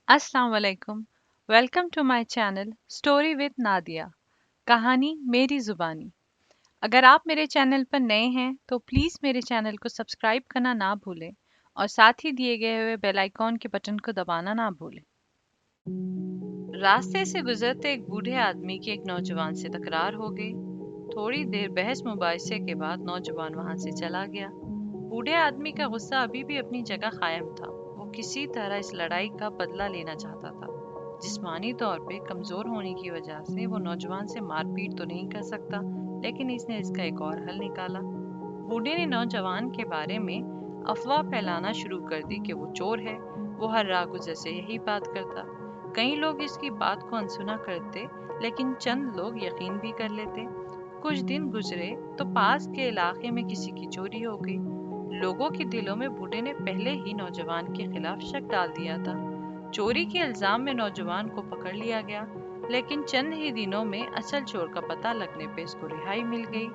अस्सलाम वालेकुम। Welcome to my channel story with Nadia. कहानी मेरी ज़ुबानी। अगर आप मेरे चैनल पर नए हैं तो प्लीज़ मेरे चैनल को सब्सक्राइब करना ना भूलें और साथ ही दिए गए हुए बेल आइकॉन के बटन को दबाना ना भूलें। रास्ते से गुजरते एक बूढ़े आदमी की एक नौजवान से तकरार हो गई। थोड़ी देर बहस मुबाहिसे के बाद नौजवान वहां से चला गया। बूढ़े आदमी का गुस्सा अभी भी अपनी जगह कायम था। वो किसी तरह इस लड़ाई का बदला लेना चाहता था। जिस्मानी तौर पे कमजोर होने की वजह से वो नौजवान से मारपीट तो नहीं कर सकता, लेकिन इसने इसका एक और हल निकाला। बूढ़े ने नौजवान के बारे में अफवाह फैलाना शुरू कर दी कि वो चोर है। वो हर राह गुजर से यही बात करता। कई लोग इसकी बात को अनसुना करते, लेकिन चंद लोग यकीन भी कर लेते। कुछ दिन गुजरे तो पास के इलाके में किसी की चोरी हो गई। लोगों के दिलों में बूढ़े ने पहले ही नौजवान के खिलाफ शक डाल दिया था। चोरी के इल्जाम में नौजवान को पकड़ लिया गया, लेकिन चंद ही दिनों में असल चोर का पता लगने पे इसको रिहाई मिल गई।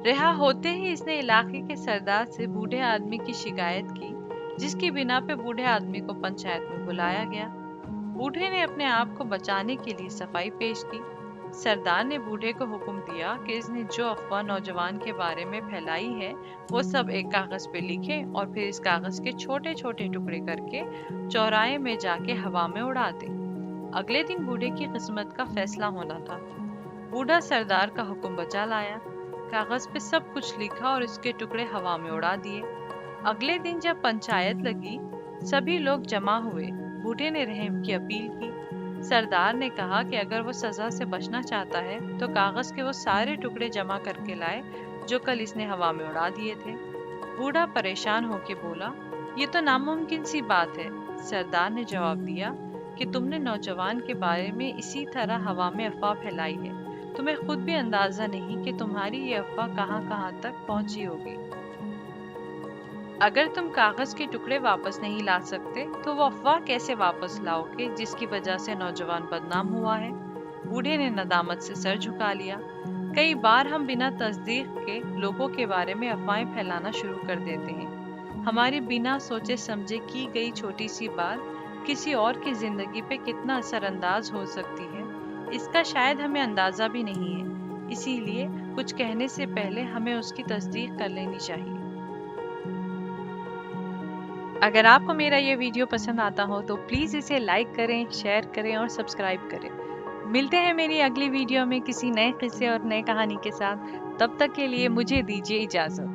रिहा होते ही इसने इलाके के सरदार से बूढ़े आदमी की शिकायत की, जिसकी बिना पे बूढ़े आदमी को पंचायत में बुलाया गया। बूढ़े ने अपने आप को बचाने के लिए सफाई पेश की। सरदार ने बूढ़े को हुक्म दिया कि इसने जो अफवाह नौजवान के बारे में फैलाई है वो सब एक कागज पे लिखे और फिर इस कागज के छोटे छोटे टुकड़े करके चौराहे में जाके हवा में उड़ा दे। अगले दिन बूढ़े की किस्मत का फैसला होना था। बूढ़ा सरदार का हुक्म बचा लाया। कागज पे सब कुछ लिखा और इसके टुकड़े हवा में उड़ा दिए। अगले दिन जब पंचायत लगी, सभी लोग जमा हुए। बूढ़े ने रहम की अपील की। सरदार ने कहा कि अगर वो सजा से बचना चाहता है तो कागज के वो सारे टुकड़े जमा करके लाए जो कल इसने हवा में उड़ा दिए थे। बूढ़ा परेशान होके बोला, ये तो नामुमकिन सी बात है। सरदार ने जवाब दिया कि तुमने नौजवान के बारे में इसी तरह हवा में अफवाह फैलाई है। तुम्हें खुद भी अंदाजा नहीं कि तुम्हारी ये अफवाह कहाँ कहाँ तक पहुंची होगी। अगर तुम कागज के टुकड़े वापस नहीं ला सकते तो वो अफवाह कैसे वापस लाओगे जिसकी वजह से नौजवान बदनाम हुआ है। बूढ़े ने नदामत से सर झुका लिया। कई बार हम बिना तस्दीक के लोगों के बारे में अफवाहें फैलाना शुरू कर देते हैं। हमारी बिना सोचे समझे की गई छोटी सी बात किसी और की जिंदगी पे कितना असरअंदाज हो सकती है, इसका शायद हमें अंदाजा भी नहीं है। इसीलिए कुछ कहने से पहले हमें उसकी तस्दीक कर लेनी चाहिए। अगर आपको मेरा ये वीडियो पसंद आता हो तो प्लीज़ इसे लाइक करें, शेयर करें और सब्सक्राइब करें। मिलते हैं मेरी अगली वीडियो में किसी नए किस्से और नए कहानी के साथ। तब तक के लिए मुझे दीजिए इजाज़त।